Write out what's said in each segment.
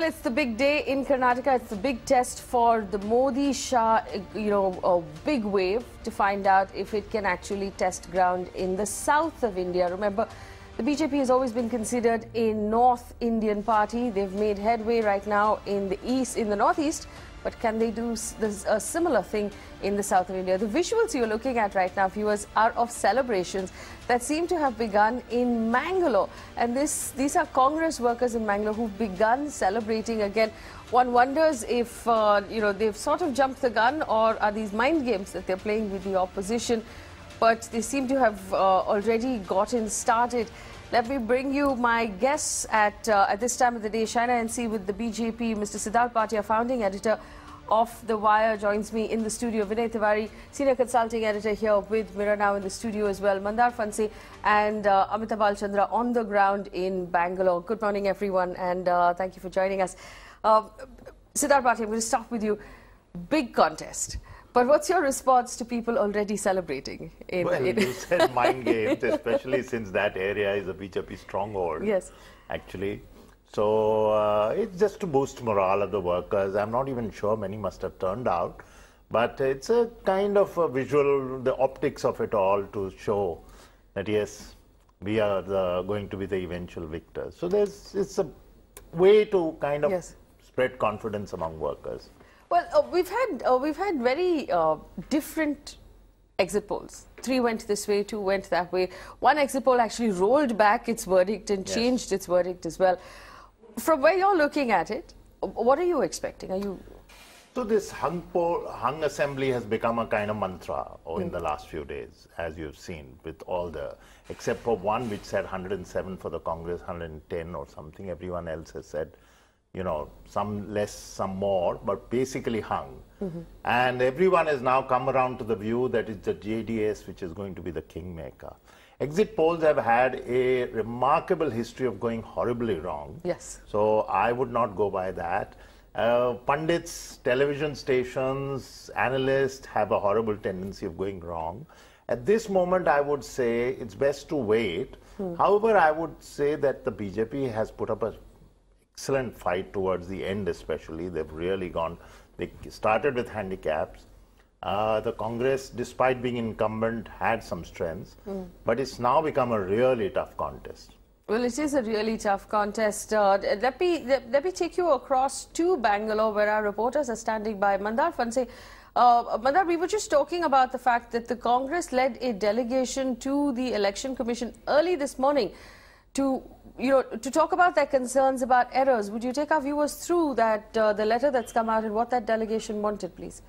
Well, it's the big day in Karnataka. It's the big test for the Modi-Shah, a big wave to find out if it can actually test ground in the south of India. Remember, the BJP has always been considered a North Indian party. They've made headway right now in the east, in the northeast. But can they do a similar thing in the south of India? The visuals you're looking at right now, viewers, are of celebrations that seem to have begun in Mangalore. And these are Congress workers in Mangalore who've begun celebrating again. One wonders if, they've sort of jumped the gun, or are these mind games that they're playing with the opposition? But they seem to have already gotten started. Let me bring you my guests at this time of the day. China NC with the BJP, Mr. Siddharth Bhatia, founding editor of The Wire, joins me in the studio. Vinay Tiwari, senior consulting editor here with Mirror Now in the studio as well. Mandar Fanse and Amita Balchandra on the ground in Bangalore. Good morning, everyone, and thank you for joining us. Siddharth Bhatia, I'm going to start with you. Big contest. But what's your response to people already celebrating? You said mind games, especially since that area is a BJP stronghold. Yes. Actually. So it's just to boost morale of the workers. I'm not even sure many must have turned out. But it's a kind of a visual, the optics of it all to show that yes, we are going to be the eventual victors. So it's a way to kind of spread confidence among workers. Well, we've had very different exit polls. 3 went this way, 2 went that way. One exit poll actually rolled back its verdict and changed its verdict as well. From where you're looking at it, what are you expecting? So this hung assembly has become a kind of mantra in the last few days, as you've seen, with all the, except for one which said 107 for the Congress, 110 or something. Everyone else has said, some less, some more, but basically hung. And everyone has now come around to the view that it's the JDS which is going to be the kingmaker. Exit polls have had a remarkable history of going horribly wrong. Yes. So I would not go by that. Pundits, television stations, analysts have a horrible tendency of going wrong. At this moment, I would say it's best to wait. However, I would say that the BJP has put up a excellent fight towards the end, especially. They've really gone, they started with handicaps. The Congress, despite being incumbent, had some strengths, but it's now become a really tough contest. Well, it is a really tough contest. Let me take you across to Bangalore, where our reporters are standing by. Mandar Fanse, Mandar, we were just talking about the fact that the Congress led a delegation to the Election Commission early this morning to talk about their concerns about errors. Would you take our viewers through that the letter that's come out and what that delegation wanted, please?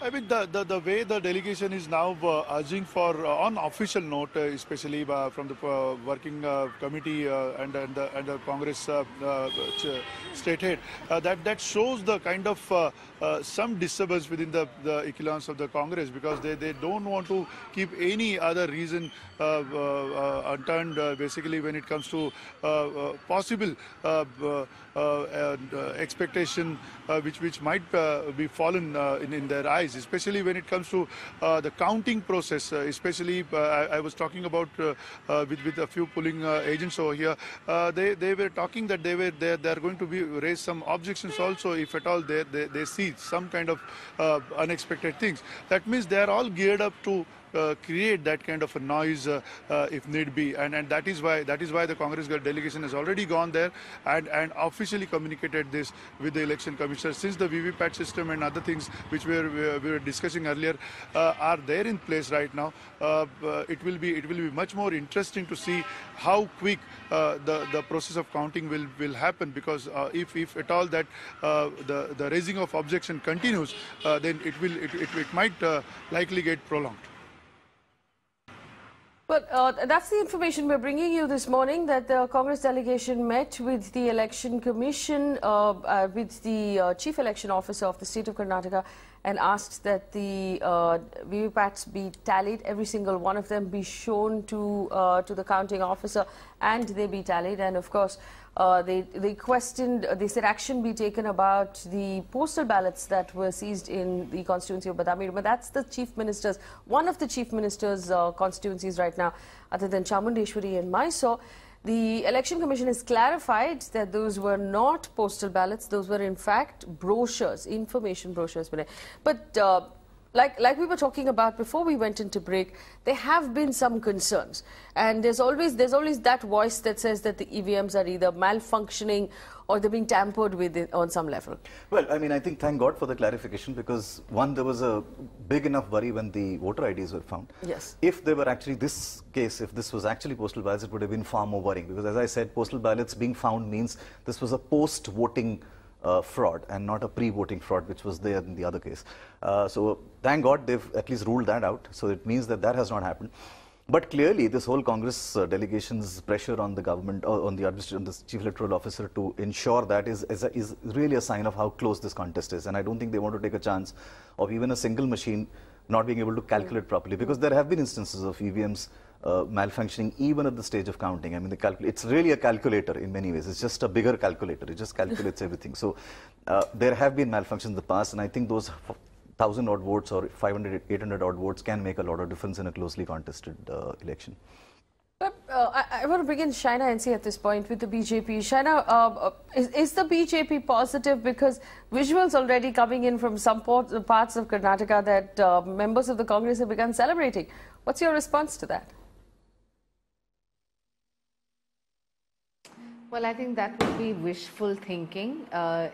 I mean, the way the delegation is now urging for, on official note, especially from the working committee and the Congress state head, that shows the kind of some disturbance within the echelons of the Congress, because they don't want to keep any other reason unturned, basically, when it comes to possible expectation which might be fallen in their eyes, especially when it comes to the counting process. Especially, I was talking about with a few polling agents over here. They were talking that they are going to raise some objections also if at all they see some kind of unexpected things. That means they are all geared up to create that kind of a noise if need be, and that is why the Congress delegation has already gone there and officially communicated this with the election commissioner. Since the VVPAT system and other things which we were discussing earlier are there in place right now, it will be much more interesting to see how quick the process of counting will happen, because if at all that the raising of objection continues, then it might likely get prolonged. Well, that's the information we're bringing you this morning, that the Congress delegation met with the Election Commission, with the Chief Election Officer of the state of Karnataka, and asked that the VVPATs be tallied, every single one of them be shown to the counting officer, and they be tallied. And of course, they said action be taken about the postal ballots that were seized in the constituency of Badami. But that's the Chief Minister's, one of the Chief Minister's constituencies right now, other than Chamundeshwari and Mysore. The Election Commission has clarified that those were not postal ballots, those were in fact brochures, information brochures. But like we were talking about before we went into break, there have been some concerns, and there's always that voice that says that the EVMs are either malfunctioning or they're being tampered with on some level. Well, I mean, I think thank God for the clarification, because one, there was a big enough worry when the voter IDs were found. Yes. If they were actually this case, if this was actually postal ballots, it would have been far more worrying, because as I said, postal ballots being found means this was a post-voting fraud and not a pre-voting fraud, which was there in the other case. So thank God they've at least ruled that out. So it means that that has not happened. But clearly, this whole Congress delegation's pressure on the government, on the administration, the chief electoral officer to ensure that is really a sign of how close this contest is. And I don't think they want to take a chance of even a single machine not being able to calculate properly, because there have been instances of EVMs malfunctioning even at the stage of counting. I mean, it's really a calculator in many ways. It's just a bigger calculator. It just calculates everything. So there have been malfunctions in the past, and I think those 1,000 odd votes or 500, 800 odd votes can make a lot of difference in a closely contested election. But I want to bring in Shaina NC at this point with the BJP. Shaina, is the BJP positive, because visuals already coming in from some parts of Karnataka that members of the Congress have begun celebrating? What's your response to that? Well, I think that would be wishful thinking.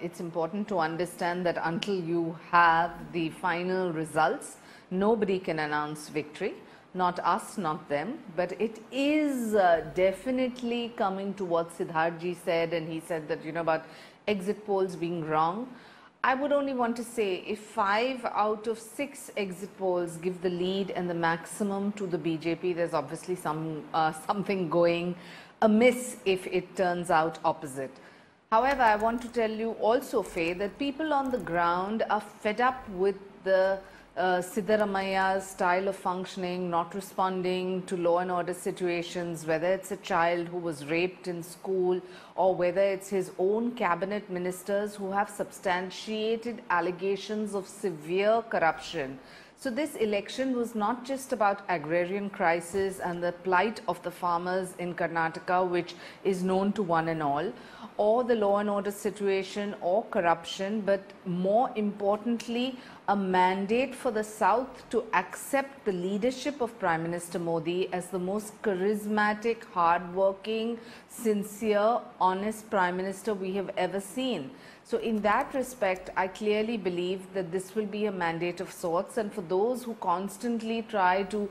It's important to understand that until you have the final results, nobody can announce victory. Not us, not them. But it is definitely coming to what Siddharthji said, and he said that, about exit polls being wrong. I would only want to say, if 5 out of 6 exit polls give the lead and the maximum to the BJP, there's obviously something going amiss if it turns out opposite. However, I want to tell you also, Faye, that people on the ground are fed up with the Siddaramaia's style of functioning, not responding to law and order situations, whether it's a child who was raped in school or whether it's his own cabinet ministers who have substantiated allegations of severe corruption. So this election was not just about agrarian crisis and the plight of the farmers in Karnataka, which is known to one and all, or the law and order situation or corruption, but more importantly, a mandate for the South to accept the leadership of Prime Minister Modi as the most charismatic, hardworking, sincere, honest Prime Minister we have ever seen. So in that respect, I clearly believe that this will be a mandate of sorts. And for those who constantly try to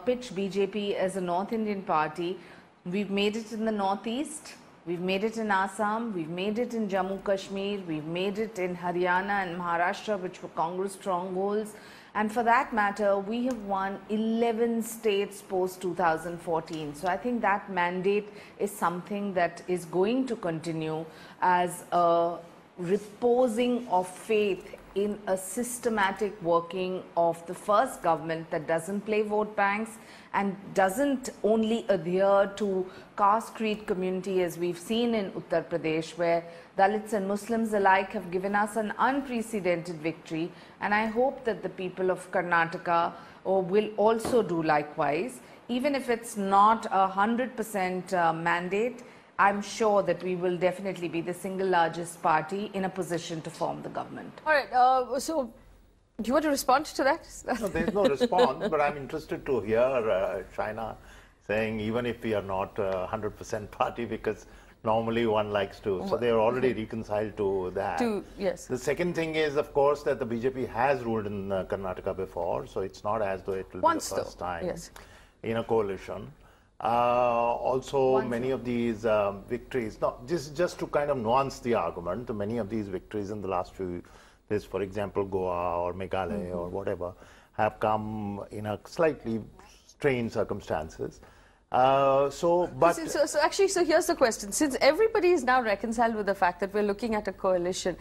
pitch BJP as a North Indian party, we've made it in the Northeast, we've made it in Assam, we've made it in Jammu Kashmir, we've made it in Haryana and Maharashtra, which were Congress strongholds. And for that matter, we have won 11 states post 2014. So I think that mandate is something that is going to continue as a reposing of faith in a systematic working of the first government that doesn't play vote banks and doesn't only adhere to caste creed community, as we've seen in Uttar Pradesh, where Dalits and Muslims alike have given us an unprecedented victory. And I hope that the people of Karnataka will also do likewise. Even if it's not 100% mandate, I'm sure that we will definitely be the single largest party in a position to form the government. All right, so do you want to respond to that? No, there's no response, but I'm interested to hear Shaina saying even if we are not a 100% party, because normally one likes to, so they're already reconciled to that. Yes. The second thing is, of course, that the BJP has ruled in Karnataka before, so it's not as though it will be the first time in a coalition. Also, many of these victories, just to kind of nuance the argument, many of these victories in the last few years, for example, Goa or Meghalaya or whatever, have come in a slightly strange circumstances. So here's the question. Since everybody is now reconciled with the fact that we're looking at a coalition,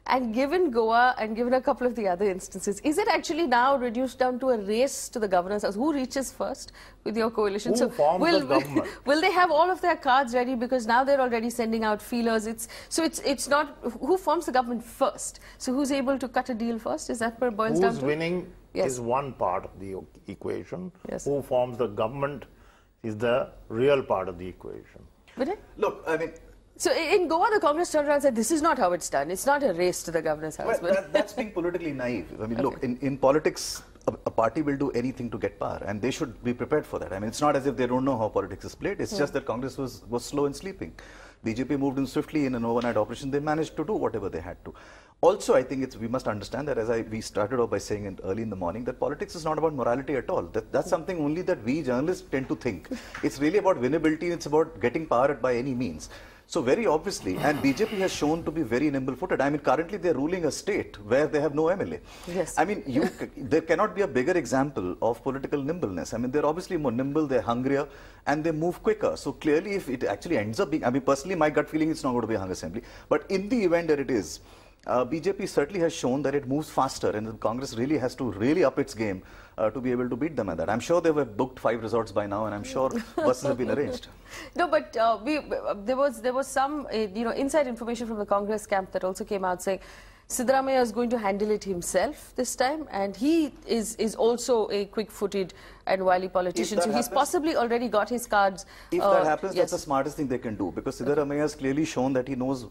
and given Goa and given a couple of the other instances, is it actually now reduced down to a race to the governor's house? Who reaches first with your coalition? Who forms the government? Will they have all of their cards ready? Because now they're already sending out feelers. It's not who forms the government first. So who's able to cut a deal first? Is that what it boils down to? Who's winning is one part of the equation. Yes. Who forms the government is the real part of the equation. Vinay? Look, I mean, So in Goa, the Congress turned around and said, this is not how it's done. It's not a race to the governor's house. well, that's being politically naive. I mean, look, in politics, a party will do anything to get power, and they should be prepared for that. I mean, it's not as if they don't know how politics is played. It's just that Congress was slow in sleeping. BJP moved in swiftly in an overnight operation. They managed to do whatever they had to. Also, I think we must understand that, we started off by saying early in the morning, that politics is not about morality at all. That's something only that we journalists tend to think. It's really about winnability. It's about getting power by any means. So very obviously, and BJP has shown to be very nimble-footed. I mean, currently they're ruling a state where they have no MLA. Yes. I mean, there cannot be a bigger example of political nimbleness. I mean, they're obviously more nimble, they're hungrier, and they move quicker. So clearly, if it actually ends up being, I mean, personally, my gut feeling it's not going to be a hung assembly. But in the event that it is, BJP certainly has shown that it moves faster, and the Congress really has to up its game to be able to beat them at that. I'm sure they were booked 5 resorts by now, and I'm sure buses have been arranged. No, but there was some inside information from the Congress camp that also came out saying Siddaramaiah is going to handle it himself this time, and he is also a quick-footed and wily politician. So he's possibly already got his cards. If that happens, that's the smartest thing they can do, because Siddaramaiah has clearly shown that he knows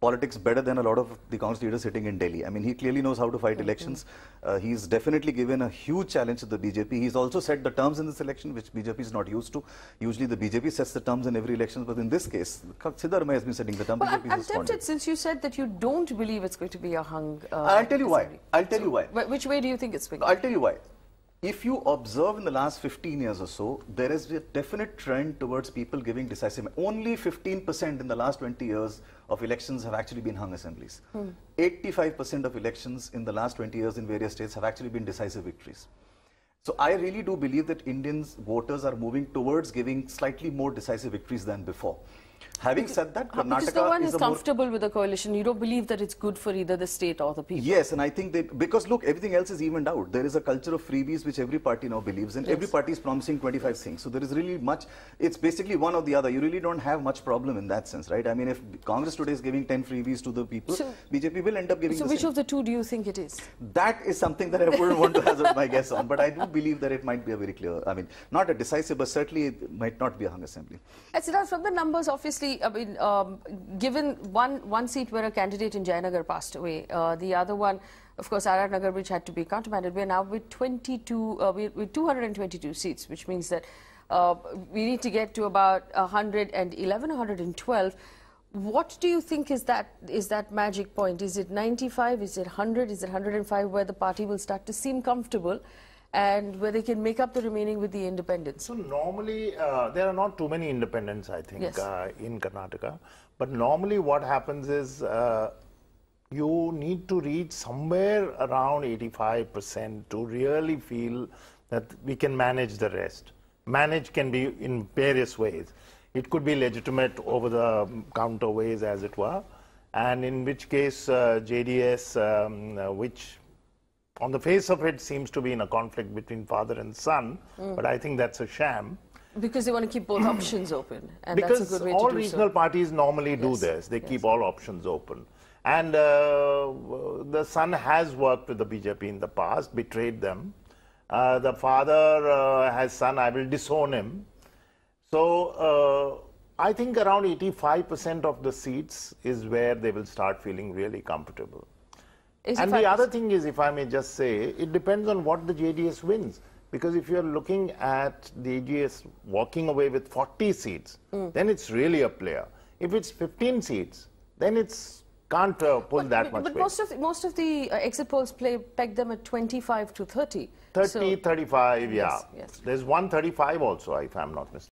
politics better than a lot of the Congress leaders sitting in Delhi. I mean, he clearly knows how to fight elections. He's definitely given a huge challenge to the BJP. He's also set the terms in this election, which BJP is not used to. Usually the BJP sets the terms in every election, but in this case, Siddaramaiah has been setting the terms. Well, I'm tempted, since you said that you don't believe it's going to be a hung I'll tell you why. I'll tell you why. Which way do you think it's going? I'll tell you why. If you observe in the last 15 years or so, there is a definite trend towards people giving decisive. Only 15% in the last 20 years of elections have actually been hung assemblies. 85% of elections in the last 20 years in various states have actually been decisive victories. So I really do believe that Indians voters are moving towards giving slightly more decisive victories than before. Having said that, Karnataka because no one is comfortable with the coalition. You don't believe that it's good for either the state or the people. Yes, and I think because look, everything else is evened out. There is a culture of freebies which every party now believes in. Yes. Every party is promising 25 things. So there is really it's basically one or the other. You really don't have much problem in that sense, right? I mean, if Congress today is giving 10 freebies to the people, BJP will end up giving the same. So which of the two do you think it is? That is something that I wouldn't want to hazard my guess on, but I do believe that it might be a very clear, I mean, not a decisive, but certainly it might not be a hung assembly. Siddharth, from the numbers, obviously, I mean, given one seat where a candidate in Jayanagar passed away, the other one, of course, RR Nagar, which had to be countermanded, we're now with 222 seats, which means that we need to get to about 111, 112. What do you think is that magic point? Is it 95? Is it 100? Is it 105, where the party will start to seem comfortable and where they can make up the remaining with the independents? So normally, there are not too many independents, I think, yes, in Karnataka. But normally what happens is you need to reach somewhere around 85% to really feel that we can manage the rest. Manage can be in various ways. It could be legitimate over the counter ways, as it were, and in which case JDS, which on the face of it seems to be in a conflict between father and son, but I think that's a sham. Because they want to keep both options open, and because that's a good way all to do regional parties normally do this. They keep all options open. And the son has worked with the BJP in the past, betrayed them. The father has son, I will disown him. So I think around 85% of the seats is where they will start feeling really comfortable. And the other thing is, if I may just say, it depends on what the JDS wins. Because if you're looking at the JDS walking away with 40 seats, then it's really a player. If it's 15 seats, then it's can't pull that much weight. But most of the exit polls peg them at 25 to 30. 30, 35, yeah. Yes. There's 135 also, if I'm not mistaken.